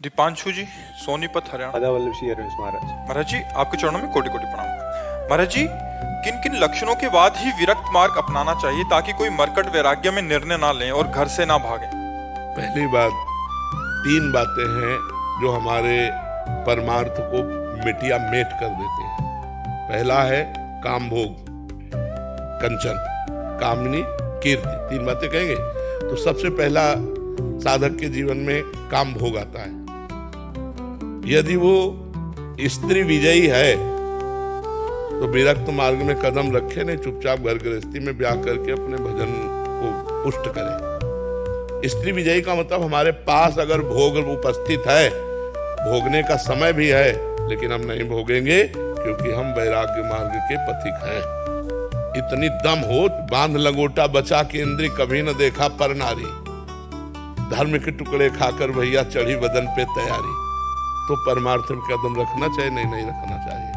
दीपांशु जी, सोनीपत, हरियाणा। राधा वल्लभ सिंह हरवंश महाराज। महाराज जी, आपके चरणों में कोटि कोटि प्रणाम। महाराज जी, किन किन लक्षणों के बाद ही विरक्त मार्ग अपनाना चाहिए ताकि कोई मरकट वैराग्य में निर्णय ना लें और घर से ना भागें? पहली बात, 3 बातें हैं जो हमारे परमार्थ को मिटिया मेट कर देते हैं। पहला है काम भोग, कंचन, कामनी, कीर्ति। 3 बातें कहेंगे तो सबसे पहला साधक के जीवन में काम भोग आता है। यदि वो स्त्री विजयी है तो विरक्त मार्ग में कदम रखे नहीं, चुपचाप घर गृहस्थी में ब्याह करके अपने भजन को पुष्ट करे। स्त्री विजयी का मतलब हमारे पास अगर भोग उपस्थित है, भोगने का समय भी है, लेकिन हम नहीं भोगेंगे क्योंकि हम वैराग्य मार्ग के पथिक हैं। इतनी दम हो, बांध लंगोटा बचा के इंद्री कभी न देखा पर नारी, धर्म के टुकड़े खाकर भैया चढ़ी बदन पे तैयारी। तो परमार्थ में कदम रखना चाहिए, नहीं रखना चाहिए।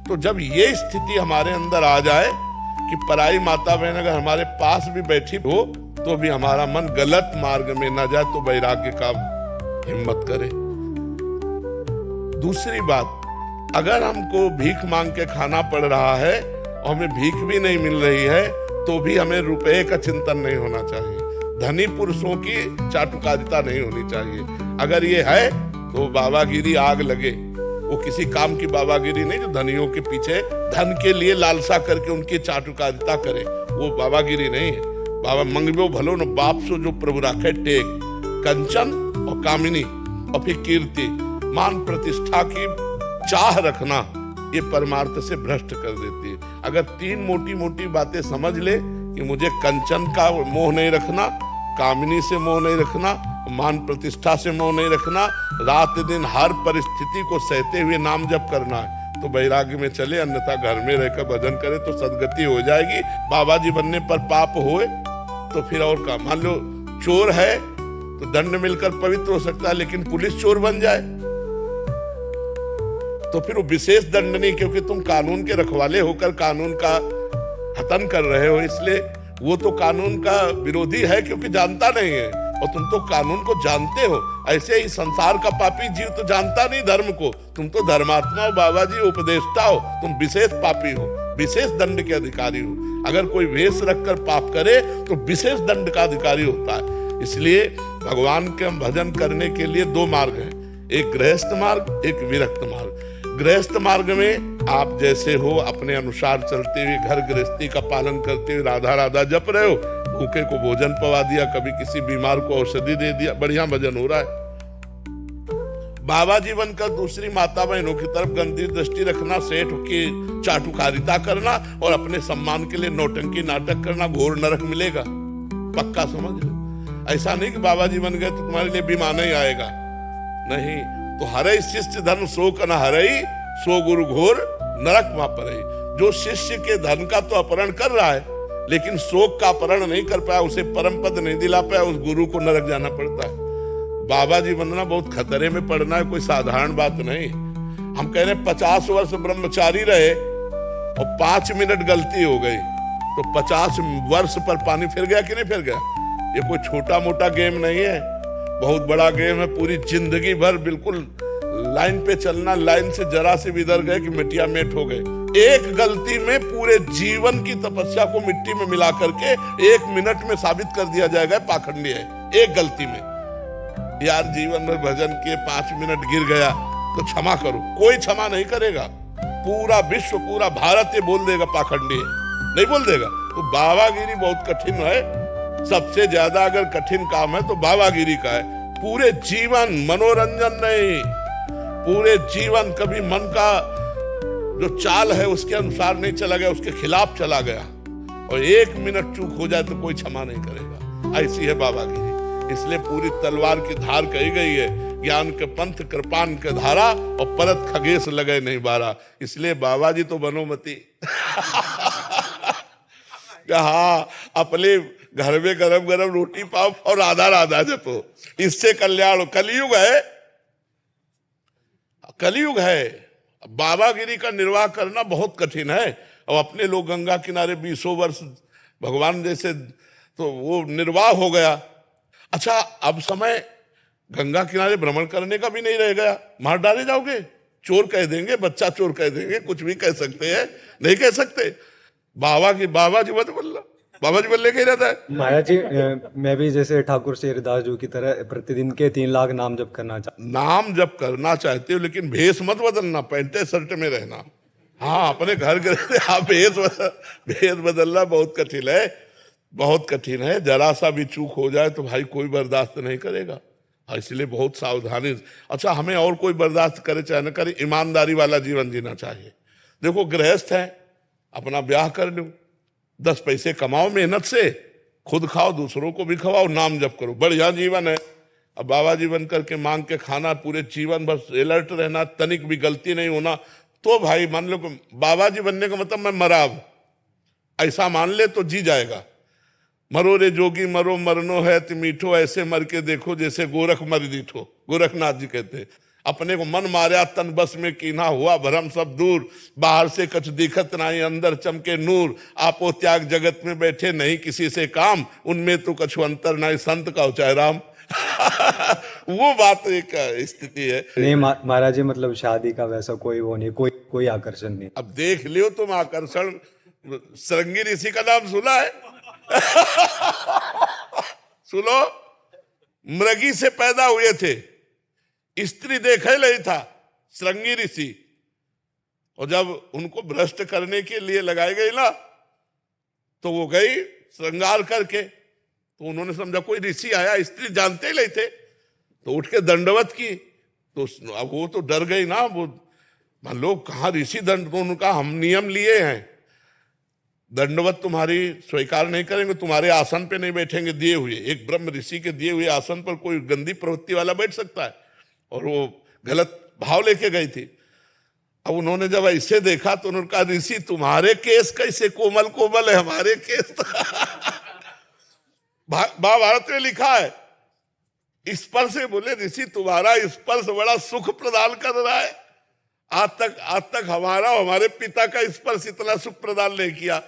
तो जब ये स्थिति हमारे अंदर आ जाए कि पराई माता बहन अगर हमारे पास भी बैठी हो तो भी हमारा मन गलत मार्ग में न जाए, तो वैराग्य का हिम्मत करे। दूसरी बात, अगर हमको भीख मांग के खाना पड़ रहा है और हमें भीख भी नहीं मिल रही है तो भी हमें रुपए का चिंतन नहीं होना चाहिए। धनी पुरुषों की चाटुकारिता नहीं होनी चाहिए। अगर ये है तो बाबागिरी आग लगे। वो किसी काम की बाबागिरी नहीं जो धनियों के पीछे धन के लिए लालसा करके उनकी चाटुकारिता करे, वो बाबागिरी नहीं है। बाबा मंगबो भलो न बाप सो जो प्रभु राखे टेक, कंचन और कामिनी और फिर कीर्ति, मान प्रतिष्ठा की चाह रखना, ये परमार्थ से भ्रष्ट कर देती है। अगर 3 मोटी मोटी बातें समझ ले कि मुझे कंचन का मोह नहीं रखना, कामिनी से मोह नहीं रखना, मान प्रतिष्ठा से मोह नहीं रखना, रात दिन हर परिस्थिति को सहते हुए नाम जप करना है, तो वैराग्य में चले। अन्यथा घर में रहकर भजन करे तो सदगति हो जाएगी। बाबा जी बनने पर पाप होए तो फिर और का, मान लो चोर है तो दंड मिलकर पवित्र हो सकता है, लेकिन पुलिस चोर बन जाए तो फिर वो विशेष दंड नहीं, क्योंकि तुम कानून के रखवाले होकर कानून का हतन कर रहे हो। इसलिए वो तो कानून का विरोधी है क्योंकि जानता नहीं है, और तुम तो कानून को जानते हो। ऐसे ही संसार का पापी जीव तो जानता नहीं धर्म को, तुम तो धर्मात्मा हो, बाबा जी उपदेष्टा हो, तुम विशेष पापी हो, विशेष दंड के अधिकारी हो। अगर कोई वेश रखकर पाप करे तो विशेष दंड का अधिकारी होता है। इसलिए भगवान के भजन करने के लिए 2 मार्ग हैं, एक गृहस्थ मार्ग, एक विरक्त मार्ग। गृहस्थ मार्ग में आप जैसे हो अपने अनुसार चलते हुए घर गृहस्थी का पालन करते हुए राधा राधा जप रहे हो, भूखे को भोजन पवा दिया, कभी किसी बीमार को औषधि दे दिया, बढ़िया भजन हो रहा है। बाबा जी बनकर दूसरी माता बहनों की तरफ गंदी दृष्टि रखना, सेठ की चाटुकारिता करना और अपने सम्मान के लिए नौटंकी नाटक करना, घोर नरक मिलेगा, पक्का समझ लो। ऐसा नहीं कि बाबा जी बन गए तो तुम्हारे लिए बीमा नहीं आएगा, नहीं। तो हरई शिष्य धन शोक न हरई, सो गुरु घोर नरक वहां पर है। जो शिष्य के धन का तो अपहरण कर रहा है लेकिन शोक का अपहरण नहीं कर पाया, उसे परम पद नहीं दिला पाया, उस गुरु को नरक जाना पड़ता है। बाबा जी बनना बहुत खतरे में पड़ना है, कोई साधारण बात नहीं। हम कह रहे 50 वर्ष ब्रह्मचारी रहे और 5 मिनट गलती हो गई तो 50 वर्ष पर पानी फिर गया कि नहीं फिर गया? ये कोई छोटा मोटा गेम नहीं है, बहुत बड़ा गेम है। पूरी जिंदगी भर बिल्कुल लाइन पे चलना, लाइन से जरा से भी इधर गए कि मिट्टिया मेट हो गए। एक गलती में पूरे जीवन की तपस्या को मिट्टी में मिला करके 1 मिनट में साबित कर दिया जाएगा पाखंडी है, एक गलती में। यार जीवन में भजन के 5 मिनट गिर गया तो क्षमा करो, कोई क्षमा नहीं करेगा। पूरा विश्व, पूरा भारत ये बोल देगा पाखंडी है, नहीं बोल देगा। तो बाबागिरी बहुत कठिन है, सबसे ज्यादा अगर कठिन काम है तो बाबागिरी का है। पूरे जीवन मनोरंजन नहीं, पूरे जीवन कभी मन का जो चाल है उसके अनुसार नहीं चला गया, उसके खिलाफ चला गया, और 1 मिनट चूक हो जाए तो कोई क्षमा नहीं करेगा। ऐसी है बाबागिरी। इसलिए पूरी तलवार की धार कही गई है, ज्ञान के पंथ कृपान के धारा, और परत खगेश लगे नहीं बारा। इसलिए बाबा जी तो बनोमती हाँ, अपने घर में गरम गरम रोटी पाओ और राधा राधा जपो, इससे कल्याण हो। कलयुग है, कलयुग है। बाबागिरी का निर्वाह करना बहुत कठिन है। और अपने लोग गंगा किनारे 20 वर्ष भगवान जैसे, तो वो निर्वाह हो गया। अच्छा, अब समय गंगा किनारे भ्रमण करने का भी नहीं रह गया, मार डाले जाओगे, चोर कह देंगे, बच्चा चोर कह देंगे, कुछ भी कह सकते हैं, नहीं कह सकते। बाबा जी मत बोलना, बाबा जी बोलने के ही रहता है। महाराज जी मैं भी जैसे ठाकुर शेरदास जी की तरह प्रतिदिन के 3 लाख नाम जप करना चाहता नाम जप करना चाहते हो, लेकिन भेष मत बदलना, पैंटे शर्ट में रहना। हाँ, अपने घर के हाँ, भेष बदलना बहुत कठिन है, बहुत कठिन है। जरा सा भी चूक हो जाए तो भाई कोई बर्दाश्त नहीं करेगा, इसलिए बहुत सावधानी। अच्छा, हमें और कोई बर्दाश्त करे चाहे न करे, ईमानदारी वाला जीवन जीना चाहिए। देखो, गृहस्थ है, अपना ब्याह कर लो, 10 पैसे कमाओ मेहनत से, खुद खाओ, दूसरों को भी खवाओ, नाम जप करो, बढ़िया जीवन है। अब बाबा जी बन करके मांग के खाना, पूरे जीवन बस अलर्ट रहना, तनिक भी गलती नहीं होना, तो भाई मान लो बाबा जी बनने का मतलब मैं मरा अब, ऐसा मान ले तो जी जाएगा। मरो रे जोगी मरो, मरनो है ति मीठो, ऐसे मर के देखो जैसे गोरख मर दीठो, गोरखनाथ जी कहते। अपने को मन मार्या तन बस में कीना, हुआ भरम सब दूर, बाहर से कछ दिखत नहीं, अंदर चमके नूर, आपो त्याग जगत में बैठे नहीं किसी से काम, उनमें तो कछु अंतर नहीं, संत का उचाय राम। वो बात एक स्थिति है। नहीं महाराज जी, मतलब शादी का वैसा कोई वो नहीं, कोई आकर्षण नहीं। अब देख लियो तुम आकर्षण, श्रृंगी ऋषि का नाम सुना है? सुनो, मृगी से पैदा हुए थे, स्त्री देखा ही नहीं था, श्रृंगी ऋषि। और जब उनको भ्रष्ट करने के लिए लगाई गई ना, तो वो गई श्रृंगार करके, तो उन्होंने समझा कोई ऋषि आया, स्त्री जानते ही नहीं थे, तो उठ के दंडवत की। तो अब वो तो डर गई ना, वो मान लो कहाँ ऋषि दंड, तो उनका हम नियम लिए हैं, दंडवत तुम्हारी स्वीकार नहीं करेंगे, तुम्हारे आसन पे नहीं बैठेंगे दिए हुए। एक ब्रह्म ऋषि के दिए हुए आसन पर कोई गंदी प्रवृत्ति वाला बैठ सकता है? और वो गलत भाव लेके गई थी। अब उन्होंने जब ऐसे देखा तो उन्होंने कहा, ऋषि तुम्हारे केस कैसे कोमल कोमल है, हमारे केस महाभारत में लिखा है, स्पर्श से बोले ऋषि तुम्हारा स्पर्श बड़ा सुख प्रदान कर रहा है, आज तक हमारे पिता का स्पर्श इतना सुख प्रदान नहीं किया।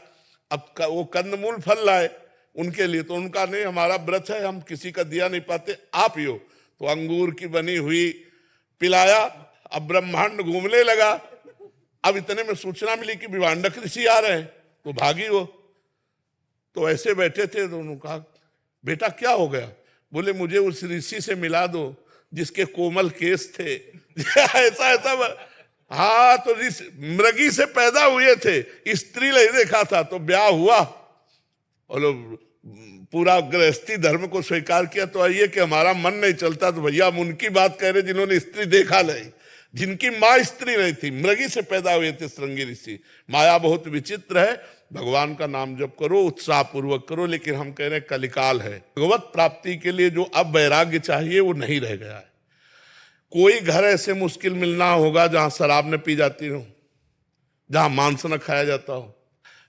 अब वो कंदमूल फल लाए उनके लिए, तो उनका नहीं, हमारा व्रत है, हम किसी का दिया नहीं पाते, आप ही हो। तो अंगूर की बनी हुई पिलाया, अब ब्रह्मांड घूमने लगा। अब इतने में सूचना मिली कि विवांडक ऋषि आ रहे हैं, तो भागी वो। तो ऐसे बैठे थे, तो उन्होंने कहा, बेटा क्या हो गया? बोले मुझे उस ऋषि से मिला दो जिसके कोमल केस थे। ऐसा हाँ, तो मृगी से पैदा हुए थे, स्त्री नहीं देखा था, तो ब्याह हुआ और पूरा गृहस्थी धर्म को स्वीकार किया। तो आइए कि हमारा मन नहीं चलता, तो भैया हम उनकी बात कह रहे जिन्होंने स्त्री देखा नहीं, जिनकी माँ स्त्री नहीं थी, मृगी से पैदा हुए थे श्रृंगी ऋषि। माया बहुत विचित्र है, भगवान का नाम जप करो, उत्साह पूर्वक करो, लेकिन हम कह रहे हैं कलिकाल है। भगवत प्राप्ति के लिए जो अब वैराग्य चाहिए वो नहीं रह गया है। कोई घर ऐसे मुश्किल मिलना होगा जहां शराब न पी जाती हो, जहां मांस न खाया जाता हो,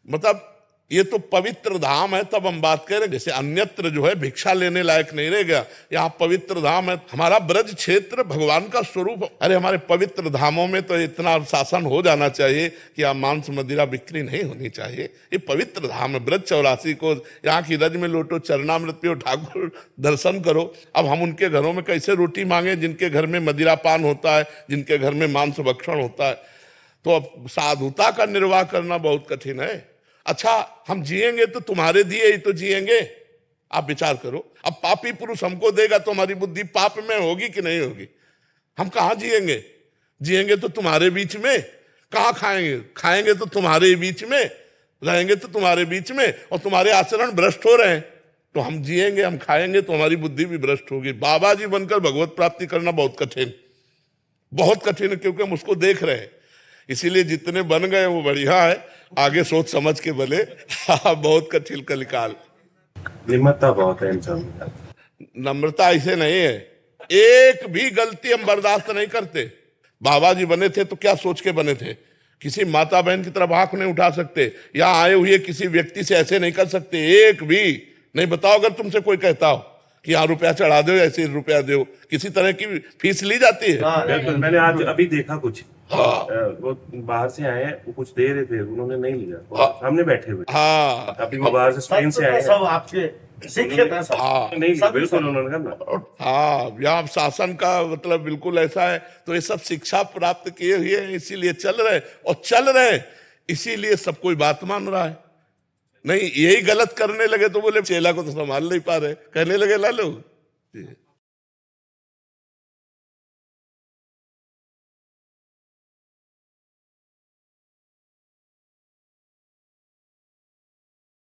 मतलब ये तो पवित्र धाम है। तब हम बात करें, जैसे अन्यत्र जो है भिक्षा लेने लायक नहीं रह गया, यहाँ पवित्र धाम है। हमारा ब्रज क्षेत्र भगवान का स्वरूप। अरे हमारे पवित्र धामों में तो इतना शासन हो जाना चाहिए कि यहाँ मांस मदिरा बिक्री नहीं होनी चाहिए। ये पवित्र धाम है, ब्रज 84 को यहाँ की रज में लोटो, चरणामृत पियो, ठाकुर दर्शन करो। अब हम उनके घरों में कैसे रोटी मांगे जिनके घर में मदिरा पान होता है, जिनके घर में मांस भक्षण होता है? तो अब साधुता का निर्वाह करना बहुत कठिन है। अच्छा, हम जिएंगे तो तुम्हारे दिए ही तो जिएंगे, आप विचार करो। अब पापी पुरुष हमको देगा तो हमारी बुद्धि पाप में होगी कि नहीं होगी? हम कहाँ जिएंगे? जिएंगे तो तुम्हारे बीच में। कहाँ खाएंगे? खाएंगे तो तुम्हारे बीच में, रहेंगे तो तुम्हारे बीच में, और तुम्हारे आचरण भ्रष्ट हो रहे हैं। तो हम जिएंगे, हम खाएंगे तो हमारी बुद्धि भी भ्रष्ट होगी। बाबा जी बनकर भगवत प्राप्ति करना बहुत कठिन, बहुत कठिन है, क्योंकि हम उसको देख रहे हैं। इसीलिए जितने बन गए वो बढ़िया है, आगे सोच समझ के बने। बहुत कठिन कलिकाल। निम्रता बहुत है इंसान में। नम्रता ऐसे नहीं है, एक भी गलती हम बर्दाश्त नहीं करते। बाबा जी बने थे तो क्या सोच के बने थे? किसी माता बहन की तरफ आंख नहीं उठा सकते, यहाँ आए हुए किसी व्यक्ति से ऐसे नहीं कर सकते, एक भी नहीं। बताओ अगर तुमसे कोई कहता हो कि यहाँ रुपया चढ़ा दो, ऐसे रुपया दो, किसी तरह की फीस ली जाती है? बिल्कुल, मैंने आज अभी देखा कुछ। वो बाहर से आए हैं, वो कुछ दे रहे थे, उन्होंने नहीं लिया, वो सामने बैठे हुए। हाँ अभी वो बाहर से स्पेन से आए हैं, सब आपके शिक्षित हैं सब। हाँ नहीं लिया, बिल्कुल उन्होंने कहा ना। हाँ, यहाँ शासन का मतलब बिल्कुल ऐसा है। तो ये सब शिक्षा प्राप्त किए हुए हैं, इसीलिए चल रहे और चल रहे, इसीलिए सब कोई बात मान रहा है। नहीं यही गलत करने लगे तो बोले चेला को तो संभाल नहीं पा रहे, कहने लगे लालू।